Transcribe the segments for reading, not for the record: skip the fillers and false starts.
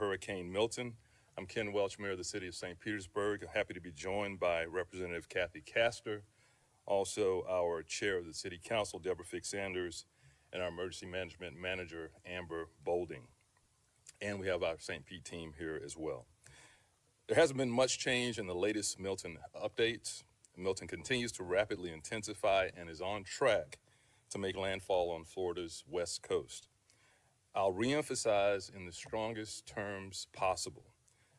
Hurricane Milton. I'm Ken Welch, Mayor of the City of St. Petersburg. I'm happy to be joined by Representative Castor, also our Chair of the City Council, Deborah Fick-Sanders, and our Emergency Management Manager, Amber Bolding. And we have our St. Pete team here as well. There hasn't been much change in the latest Milton updates. Milton continues to rapidly intensify and is on track to make landfall on Florida's west coast. I'll reemphasize in the strongest terms possible.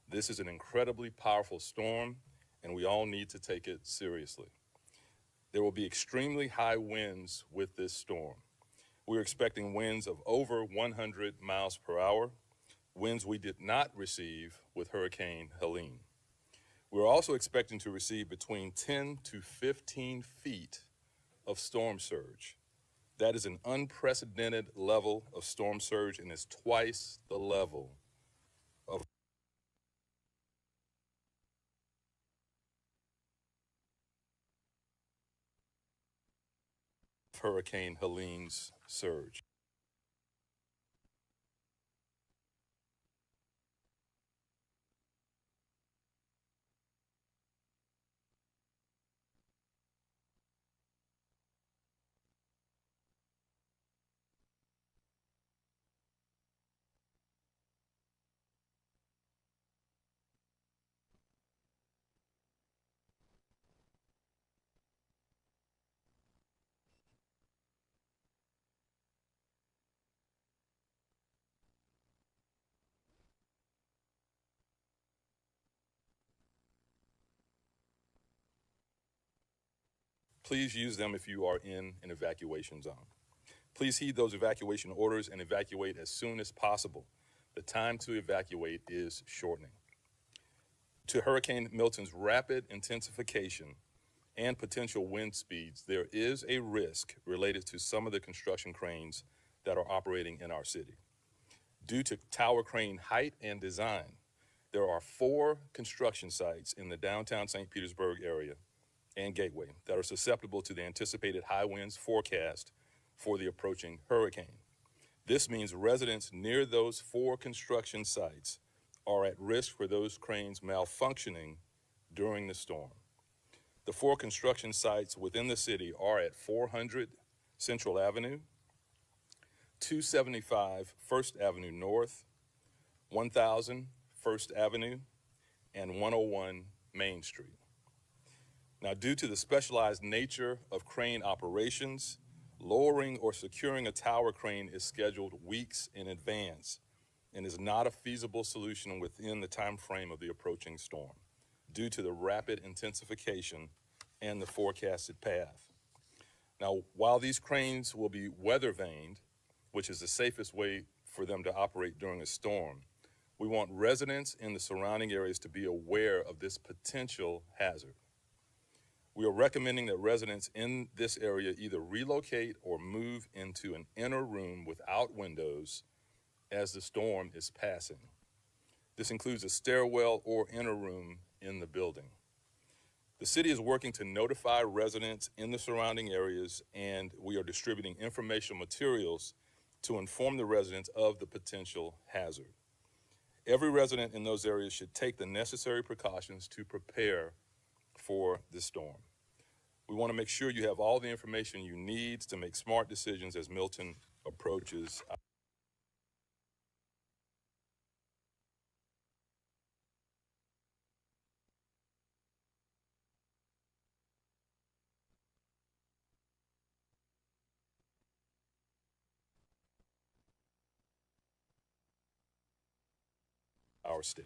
This is an incredibly powerful storm, and we all need to take it seriously. There will be extremely high winds with this storm. We're expecting winds of over 100 miles per hour, winds we did not receive with Hurricane Helene. We're also expecting to receive between 10 to 15 feet of storm surge. That is an unprecedented level of storm surge and is twice the level of Hurricane Helene's surge. Please use them if you are in an evacuation zone. Please heed those evacuation orders and evacuate as soon as possible. The time to evacuate is shortening. To Hurricane Milton's rapid intensification and potential wind speeds, there is a risk related to some of the construction cranes that are operating in our city. Due to tower crane height and design, there are 4 construction sites in the downtown St. Petersburg area and Gateway that are susceptible to the anticipated high winds forecast for the approaching hurricane. This means residents near those 4 construction sites are at risk for those cranes malfunctioning during the storm. The 4 construction sites within the city are at 400 Central Avenue, 275 First Avenue North, 1000 First Avenue, and 101 Main Street. Now, due to the specialized nature of crane operations, lowering or securing a tower crane is scheduled weeks in advance and is not a feasible solution within the time frame of the approaching storm due to the rapid intensification and the forecasted path. Now, while these cranes will be weather vaned, which is the safest way for them to operate during a storm, we want residents in the surrounding areas to be aware of this potential hazard. We are recommending that residents in this area either relocate or move into an inner room without windows as the storm is passing. This includes a stairwell or inner room in the building. The city is working to notify residents in the surrounding areas, and we are distributing informational materials to inform the residents of the potential hazard. Every resident in those areas should take the necessary precautions to prepare for the storm. We want to make sure you have all the information you need to make smart decisions as Milton approaches our state.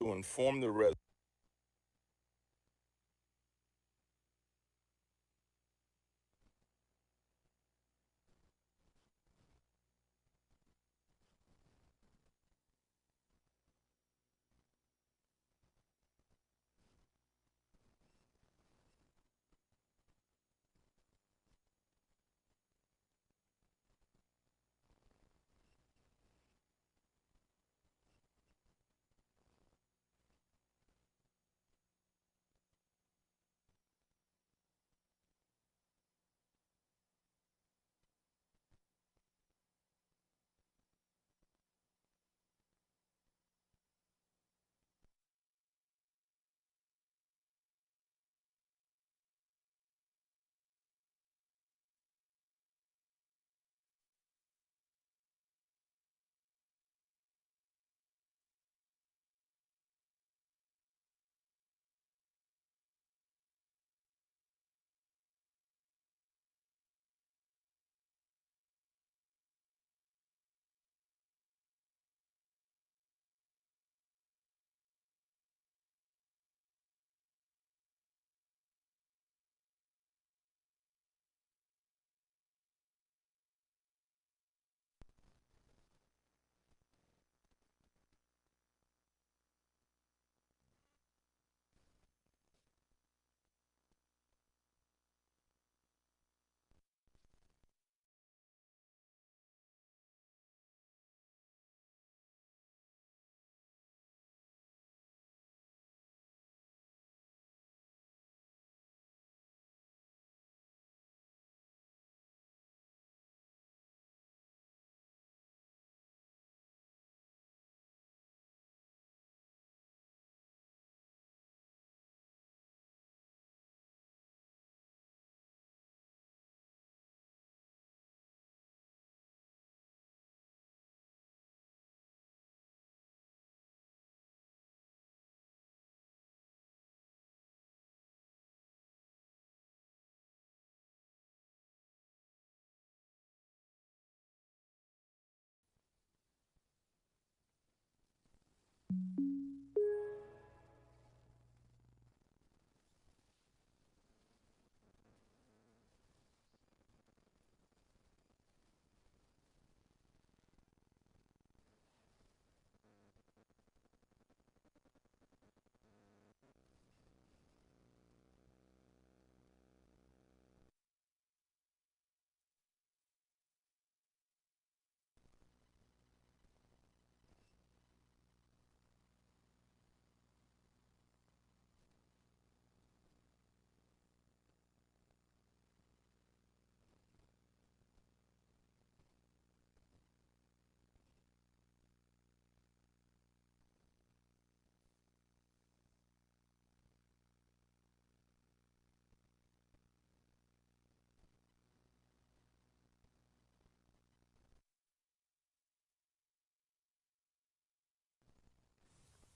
To inform the residents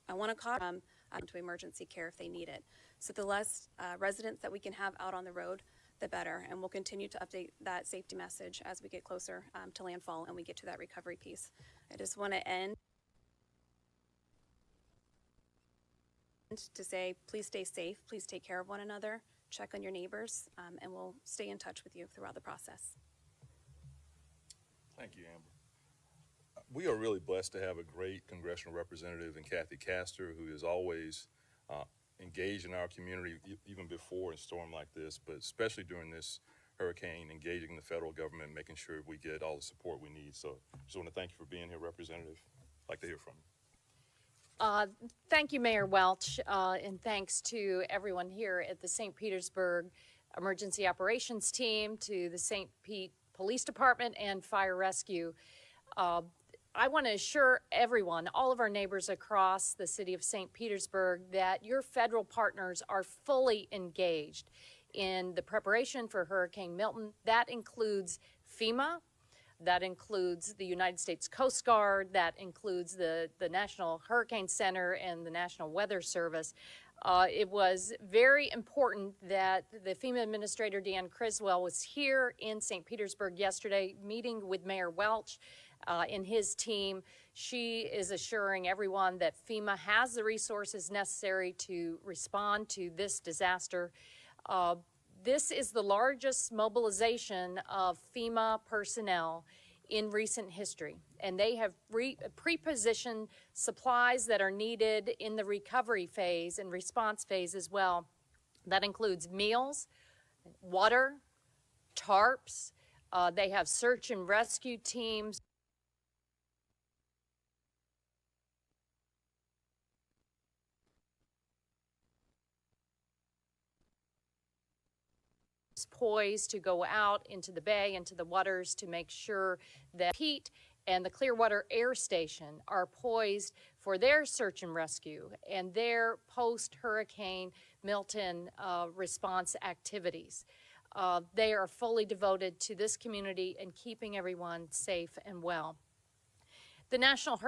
I want to call them to emergency care if they need it. So the less residents that we can have out on the road, the better. And we'll continue to update that safety message as we get closer to landfall and we get to that recovery piece. I just want to end to say, please stay safe, please take care of one another, check on your neighbors, and we'll stay in touch with you throughout the process. Thank you, Amber. We are really blessed to have a great congressional representative in Kathy Castor, who is always engaged in our community, even before a storm like this, but especially during this hurricane, engaging the federal government, making sure we get all the support we need. So I just want to thank you for being here, Representative. I'd like to hear from you. Thank you, Mayor Welch, and thanks to everyone here at the St. Petersburg Emergency Operations Team, to the St. Pete Police Department and Fire Rescue. I want to assure everyone, all of our neighbors across the city of St. Petersburg, that your federal partners are fully engaged in the preparation for Hurricane Milton. That includes FEMA, that includes the United States Coast Guard, that includes the National Hurricane Center and the National Weather Service. It was very important that the FEMA Administrator, Deanne Criswell, was here in St. Petersburg yesterday, meeting with Mayor Welch and his team. She is assuring everyone that FEMA has the resources necessary to respond to this disaster. This is the largest mobilization of FEMA personnel in recent history, and they have pre-positioned supplies that are needed in the recovery phase and response phase as well. That includes meals, water, tarps. They have search and rescue teams. Poised to go out into the bay, into the waters, to make sure that Pete and the Clearwater Air Station are poised for their search and rescue and their post-Hurricane Milton response activities. They are fully devoted to this community and keeping everyone safe and well. The National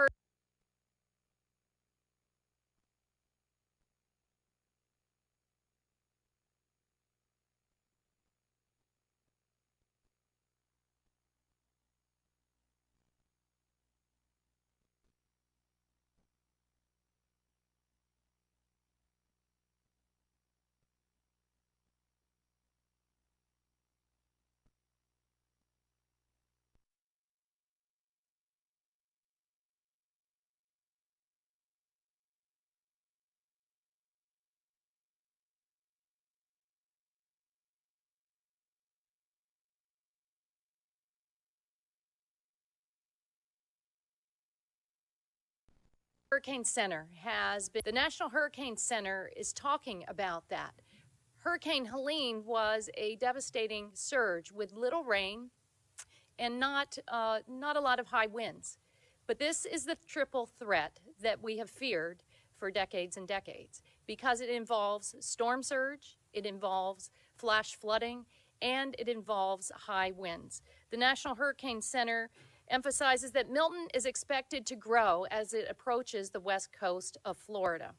Hurricane Center the National Hurricane Center is talking about that. Hurricane Helene was a devastating surge with little rain and not a lot of high winds. But this is the triple threat that we have feared for decades and decades, because it involves storm surge, it involves flash flooding, and it involves high winds. The National Hurricane Center emphasizes that Milton is expected to grow as it approaches the west coast of Florida.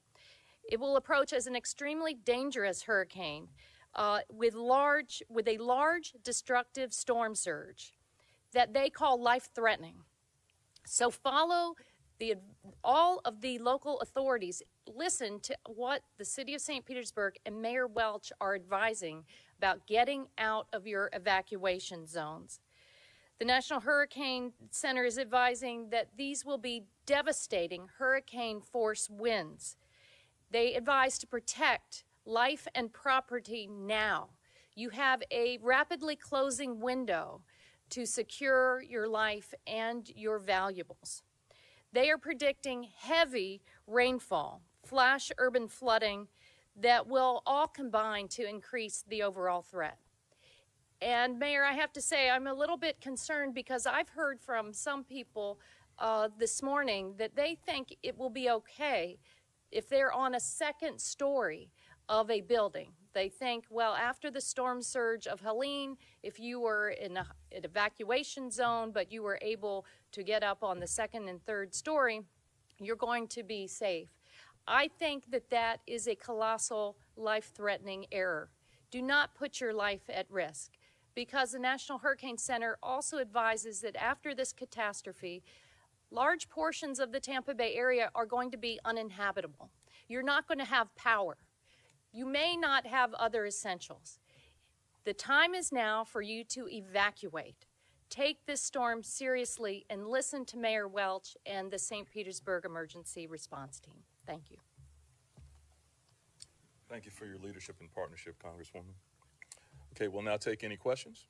It will approach as an extremely dangerous hurricane with a large destructive storm surge that they call life-threatening. So follow All of the local authorities listen to what the city of St. Petersburg and Mayor Welch are advising about getting out of your evacuation zones. The National Hurricane Center is advising that these will be devastating hurricane force winds. They advise to protect life and property now. You have a rapidly closing window to secure your life and your valuables. They are predicting heavy rainfall, flash urban flooding that will all combine to increase the overall threat. And Mayor, I have to say, I'm a little bit concerned because I've heard from some people this morning that they think it will be okay if they're on a second story of a building. They think, well, after the storm surge of Helene, if you were in an evacuation zone, but you were able to get up on the second and third story, you're going to be safe. I think that that is a colossal life-threatening error. Do not put your life at risk, because the National Hurricane Center also advises that after this catastrophe, large portions of the Tampa Bay area are going to be uninhabitable. You're not going to have power. You may not have other essentials. The time is now for you to evacuate. Take this storm seriously and listen to Mayor Welch and the St. Petersburg Emergency Response Team. Thank you. Thank you for your leadership and partnership, Congresswoman. Okay, we'll now take any questions.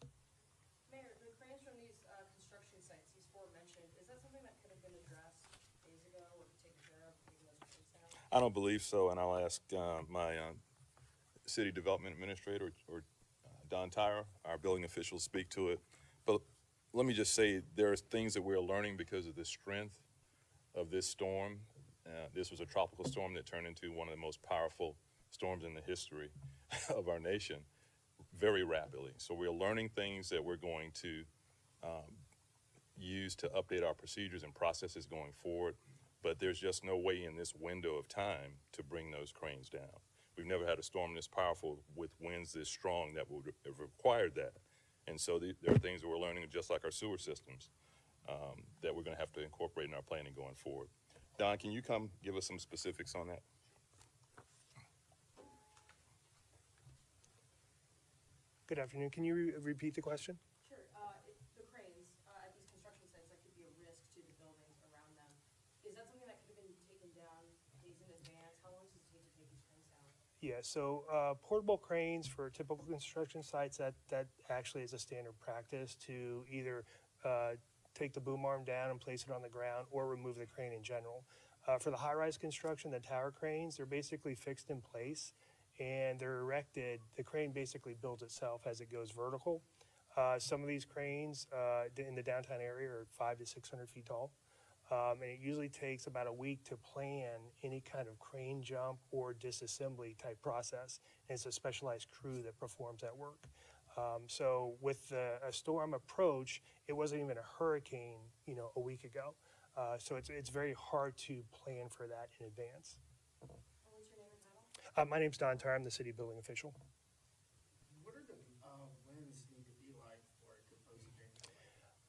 Mayor, the cranes from these construction sites, these four mentioned, is that something that could have been addressed days ago or taken care of, taking those cranes down? I don't believe so, and I'll ask my city development administrator or Don Tyra, our building official, to speak to it. But let me just say there are things that we're learning because of the strength of this storm. This was a tropical storm that turned into one of the most powerful storms in the history of our nation very rapidly. So we're learning things that we're going to use to update our procedures and processes going forward. But there's just no way in this window of time to bring those cranes down. We've never had a storm this powerful with winds this strong that would have required that. And so there are things that we're learning, just like our sewer systems, that we're going to have to incorporate in our planning going forward. Don, can you come give us some specifics on that? Good afternoon. Can you repeat the question? Sure. The cranes at these construction sites, that could be a risk to the buildings around them. Is that something that could have been taken down days in advance? How long does it take to take these cranes down? Yeah, so portable cranes for typical construction sites, that actually is a standard practice to either take the boom arm down and place it on the ground or remove the crane in general. For the high-rise construction, the tower cranes, they're basically fixed in place and they're erected. The crane basically builds itself as it goes vertical. Some of these cranes in the downtown area are 500 to 600 feet tall. And it usually takes about a week to plan any kind of crane jump or disassembly type process. And it's a specialized crew that performs that work. So with a storm approach, it wasn't even a hurricane, a week ago. So it's very hard to plan for that in advance. And what's your name and title? My name's Don Tyra. I'm the city building official. What are the winds need to be like for it to pose a danger?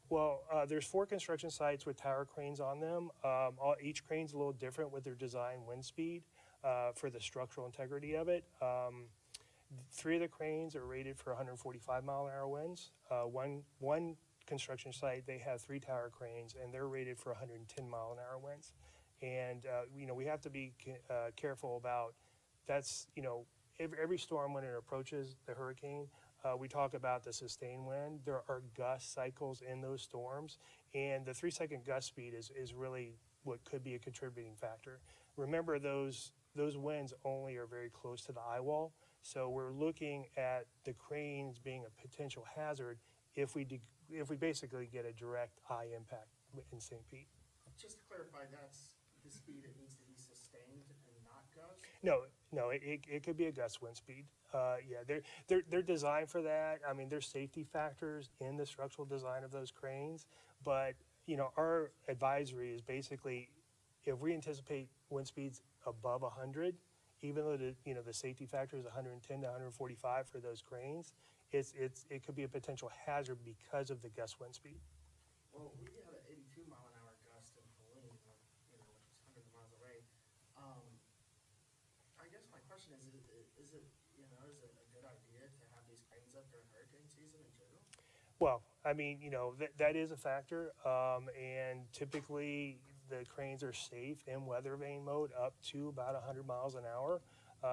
Well, there's 4 construction sites with tower cranes on them. Each crane's a little different with their design wind speed for the structural integrity of it. 3 of the cranes are rated for 145 mile an hour winds. One construction site, they have 3 tower cranes and they're rated for 110 mile an hour winds. And, we have to be careful about that's, every storm when it approaches the hurricane, we talk about the sustained wind. There are gust cycles in those storms, and the 3-second gust speed is really what could be a contributing factor. Remember, those winds only are very close to the eye wall, so we're looking at the cranes being a potential hazard if we basically get a direct eye impact in St. Pete. Just to clarify, that's the speed it needs to be sustained and not gust? No, it could be a gust wind speed. They're designed for that. I mean, there's safety factors in the structural design of those cranes, but our advisory is basically if we anticipate wind speeds above 100, even though the safety factor is 110 to 145 for those cranes, it could be a potential hazard because of the gust wind speed. Well, we had an 82 mile an hour gust in Helene, is it a good idea to have these cranes up during hurricane season in general? Well, I mean, that is a factor, and typically the cranes are safe in weather vane mode up to about 100 miles an hour.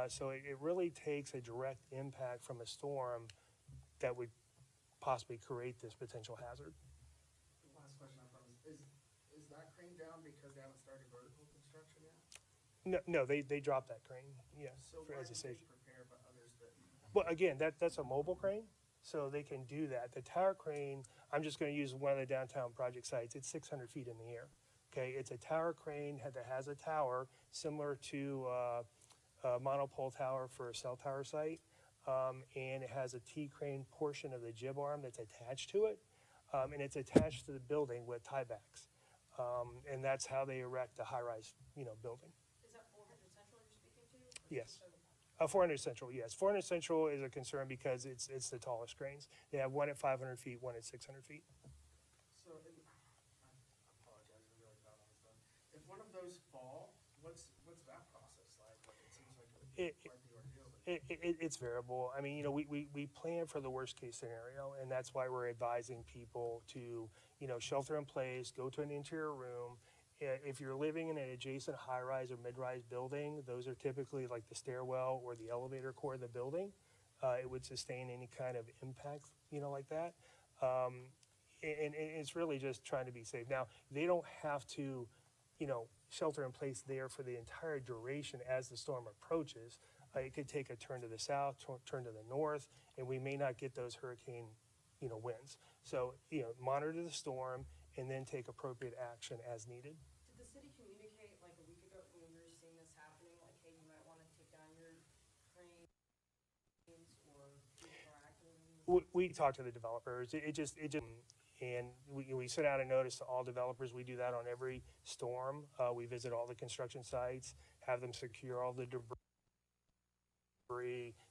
So it really takes a direct impact from a storm that would possibly create this potential hazard. The last question, I promise, is that crane down because they haven't started vertical construction yet? No, they dropped that crane, yeah, So for, why as a did they safety. prepare but others didn't? Well, again, that's a mobile crane, so they can do that. The tower crane, I'm just going to use one of the downtown project sites. It's 600 feet in the air. Okay, it's a tower crane that has a tower similar to a monopole tower for a cell tower site, and it has a T-crane portion of the jib arm that's attached to it, and it's attached to the building with tiebacks, and that's how they erect a high-rise, building. Is that 400 Central you're speaking to? or Yes. just over that? 400 Central, yes. 400 Central is a concern because it's the tallest cranes. They have one at 500 feet, one at 600 feet. So, I apologize, I'm really bad on this one. If one of those fall, what's that process like? Like, it seems like it would be quite the ordeal. But It's variable. I mean, we plan for the worst case scenario, and that's why we're advising people to, shelter in place, go to an interior room. If you're living in an adjacent high-rise or mid-rise building, those are typically like the stairwell or the elevator core of the building. It would sustain any kind of impact, like that. And it's really just trying to be safe. Now, they don't have to, shelter in place there for the entire duration as the storm approaches. It could take a turn to the south, turn to the north, and we may not get those hurricane, winds. So, monitor the storm and then take appropriate action as needed. Did the city communicate like a week ago when we were seeing this happening, like, hey, you might want to take down your cranes or be proactive? We talk to the developers. And we send out a notice to all developers. We do that on every storm. We visit all the construction sites, have them secure all the debris,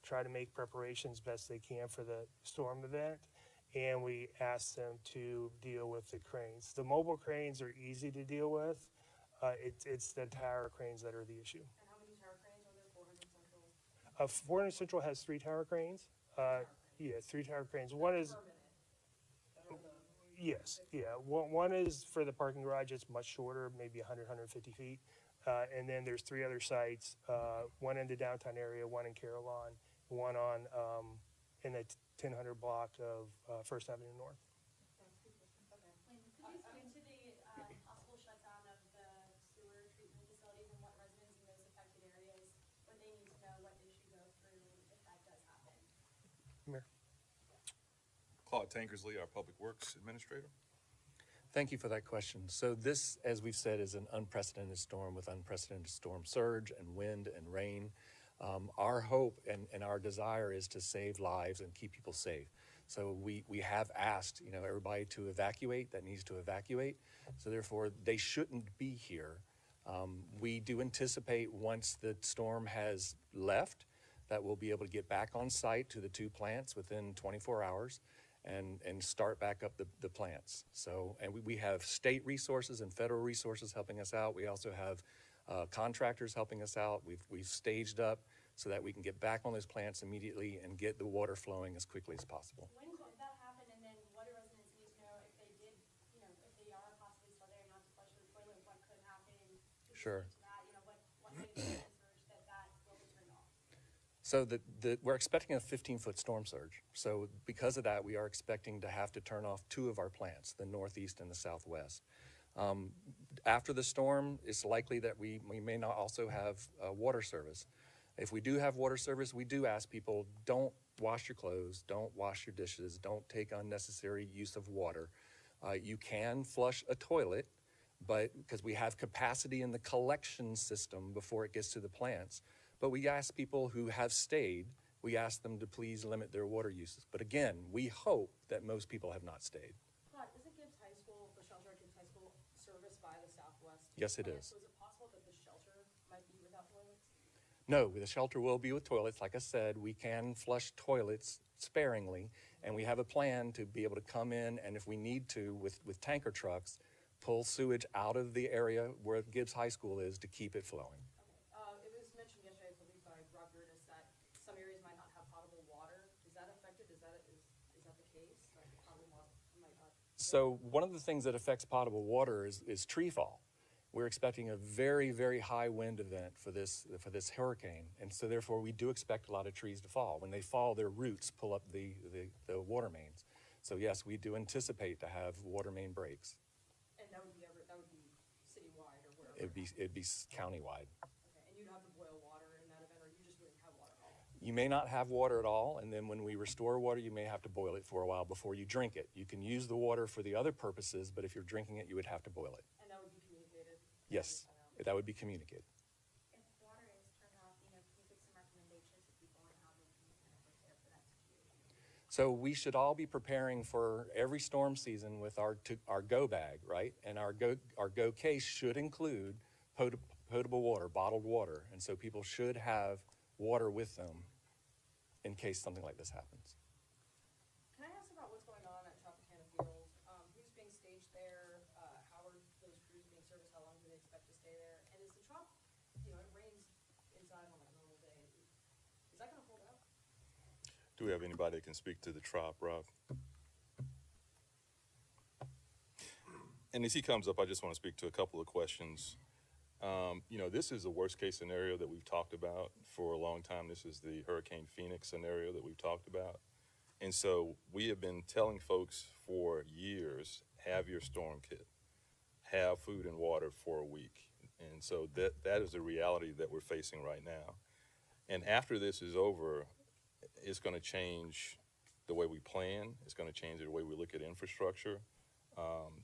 try to make preparations best they can for the storm event. And we ask them to deal with the cranes. The mobile cranes are easy to deal with. It's the tower cranes that are the issue. And how many tower cranes are there? 400 Central? 400 Central has 3 tower cranes. Yeah, 3 tower cranes. One is, Per minute. yes, yeah. One is for the parking garage. It's much shorter, maybe 100, 150 feet. And then there's 3 other sites, one in the downtown area, one in Carillon, one on in the 1000 block of First Avenue North. Lynn, could you speak to the possible shutdown of the sewer treatment facilities and what residents in those affected areas, what they need to know, what they should go through if that does happen? Mayor. Claude Tankersley, our Public Works Administrator. Thank you for that question. So this, as we've said, is an unprecedented storm with unprecedented storm surge and wind and rain. Our hope and our desire is to save lives and keep people safe. So we have asked, everybody to evacuate that needs to evacuate. So therefore, they shouldn't be here. We do anticipate once the storm has left that we'll be able to get back on site to the 2 plants within 24 hours and start back up the plants. So, and we have state resources and federal resources helping us out. We also have contractors helping us out. We've staged up so that we can get back on those plants immediately and get the water flowing as quickly as possible. When could that happen, and then what do residents need to know if they did, if they are possibly still there and have to flush their toilet, what could happen? Could you Sure. speak to that, what makes the surge that will be turned off? So we're expecting a 15-foot storm surge. So because of that, we are expecting to have to turn off 2 of our plants, the northeast and the southwest. After the storm, it's likely that we may not also have water service. If we do have water service, we do ask people, don't wash your clothes, don't wash your dishes, don't take unnecessary use of water. You can flush a toilet, but because we have capacity in the collection system before it gets to the plants. But we ask people who have stayed, we ask them to please limit their water uses. But again, we hope that most people have not stayed. Claude, isn't Gibbs High School, the shelter at Gibbs High School, serviced by the Southwest? Yes, it plant? is. So is it possible that the shelter might be without toilets? No, the shelter will be with toilets. Like I said, we can flush toilets sparingly, and we have a plan to be able to come in and if we need to, with tanker trucks, pull sewage out of the area where Gibbs High School is to keep it flowing. It was mentioned yesterday, I believe, by Rob Burtis, that some areas might not have potable water. Is that affected? Is that the case? Like potable water might not. So one of the things that affects potable water is tree fall. We're expecting a very, very high wind event for this hurricane, and so therefore we do expect a lot of trees to fall. When they fall, their roots pull up the water mains. So yes, we do anticipate to have water main breaks. And that would be citywide or wherever? It'd be countywide. Okay, and you'd have to boil water in that event, or you just wouldn't have water at all? You may not have water at all, and then when we restore water, you may have to boil it for a while before you drink it. You can use the water for the other purposes, but if you're drinking it, you would have to boil it. And that would be communicated? Yes, that would be communicated. If water is turned off, can you give some recommendations to people on how they can kind of prepare for that situation? So we should all be preparing for every storm season with our go bag, right? And our go case should include potable water, bottled water, and so people should have water with them in case something like this happens. Can I ask about what's going on at Tropicana Field? Who's being staged there? How are those crews being serviced? How long do they expect to stay there? And is the Trop, it rains inside on a normal day. Is that gonna hold up? Do we have anybody that can speak to the Trop, Rob? And as he comes up, I just want to speak to a couple of questions. This is the worst case scenario that we've talked about for a long time. This is the Hurricane Phoenix scenario that we've talked about. And so we have been telling folks for years, have your storm kit, have food and water for a week. And so that is the reality that we're facing right now. And after this is over, it's going to change the way we plan. It's going to change the way we look at infrastructure.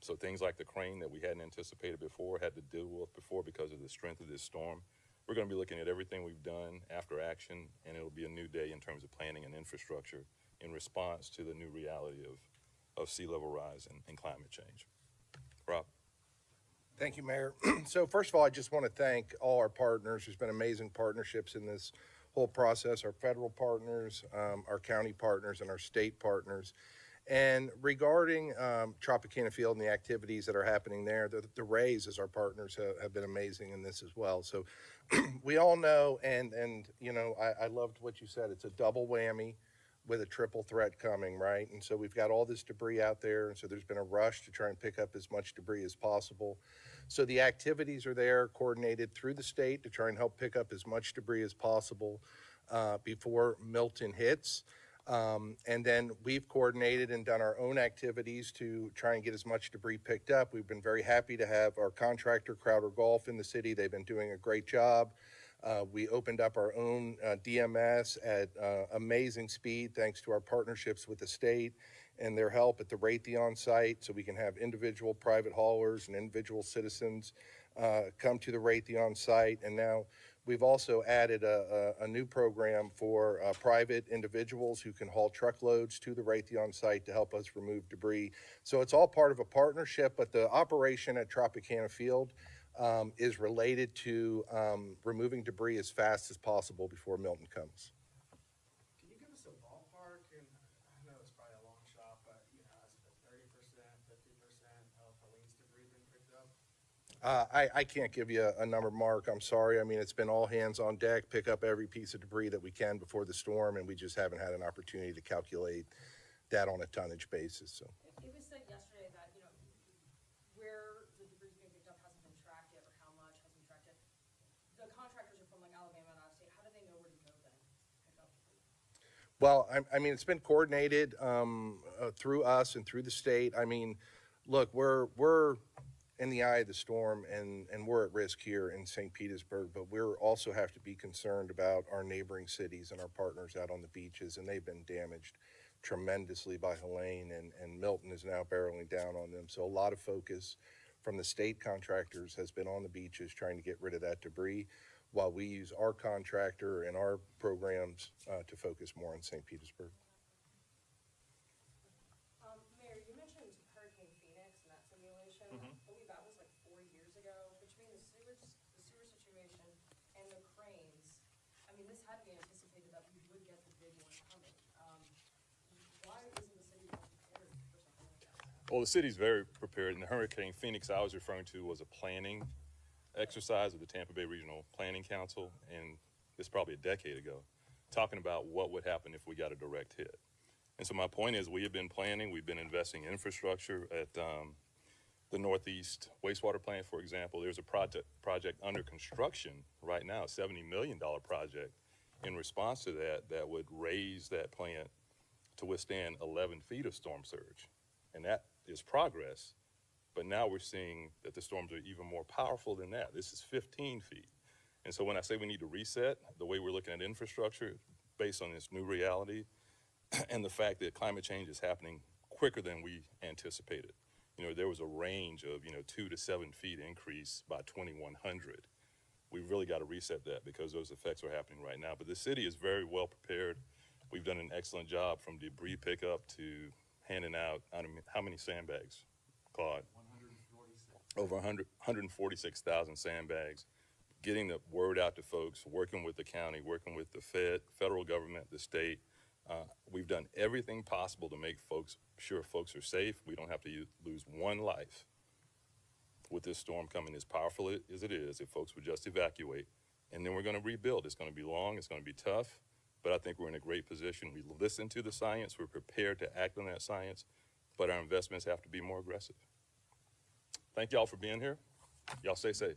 So things like the crane that we hadn't anticipated before, had to deal with before because of the strength of this storm. We're going to be looking at everything we've done after action, and it'll be a new day in terms of planning and infrastructure in response to the new reality of sea level rise and climate change. Rob? Thank you, Mayor. So first of all, I just want to thank all our partners. There's been amazing partnerships in this whole process, our federal partners, our county partners, and our state partners. And regarding Tropicana Field and the activities that are happening there, the Rays as our partners have been amazing in this as well. So we all know, and I loved what you said. It's a double whammy with a triple threat coming, right? And so we've got all this debris out there, and so there's been a rush to try and pick up as much debris as possible. So the activities are there, coordinated through the state to try and help pick up as much debris as possible before Milton hits. And then we've coordinated and done our own activities to try and get as much debris picked up. We've been very happy to have our contractor, Crowder Golf, in the city. They've been doing a great job. We opened up our own DMS at amazing speed thanks to our partnerships with the state and their help at the Raytheon site, so we can have individual private haulers and individual citizens come to the Raytheon site. And now we've also added a new program for private individuals who can haul truckloads to the Raytheon site to help us remove debris. So it's all part of a partnership, but the operation at Tropicana Field is related to removing debris as fast as possible before Milton comes. Can you give us a ballpark? And I know it's probably a long shot, but has 30%, 50% of Helene's debris been picked up? I can't give you a number, Mark. I'm sorry. I mean, it's been all hands on deck, pick up every piece of debris that we can before the storm, and we just haven't had an opportunity to calculate that on a tonnage basis. So. It was said yesterday that, where the debris is being picked up hasn't been tracked yet, or how much hasn't been tracked yet. The contractors are from Alabama and out of state. How do they know where to go then to pick up debris? Well, I mean, it's been coordinated through us and through the state. I mean, look, we're in the eye of the storm, and we're at risk here in St. Petersburg, but we also have to be concerned about our neighboring cities and our partners out on the beaches, and they've been damaged tremendously by Helene, and Milton is now barreling down on them. So a lot of focus from the state contractors has been on the beaches trying to get rid of that debris, while we use our contractor and our programs to focus more on St. Petersburg. Mayor, you mentioned Hurricane Phoenix and that simulation. I believe that was like 4 years ago. Between the sewer situation and the cranes, I mean, this had to be anticipated that we would get the big one coming. Why isn't the city more prepared for something like that? Well, the city's very prepared, and the Hurricane Phoenix I was referring to was a planning exercise of the Tampa Bay Regional Planning Council, and it's probably a decade ago. talking about what would happen if we got a direct hit. And so my point is, we have been planning, we've been investing in infrastructure at the Northeast wastewater plant, for example. There's a project under construction right now, a $70 million project in response to that would raise that plant to withstand 11 feet of storm surge. And that is progress, but now we're seeing that the storms are even more powerful than that. This is 15 feet. And so when I say we need to reset the way we're looking at infrastructure based on this new reality and the fact that climate change is happening quicker than we anticipated. You know, there was a range of, 2 to 7 feet increase by 2100. We've really got to reset that because those effects are happening right now. But the city is very well prepared. We've done an excellent job from debris pickup to handing out, how many sandbags, Claude? 146. Over 146,000 sandbags, getting the word out to folks, working with the county, working with the federal government, the state. We've done everything possible to make sure folks are safe. We don't have to lose one life with this storm coming as powerful as it is, if folks would just evacuate. And then we're going to rebuild. It's going to be long, it's going to be tough, but I think we're in a great position. We listen to the science, we're prepared to act on that science, but our investments have to be more aggressive. Thank y'all for being here. Y'all stay safe.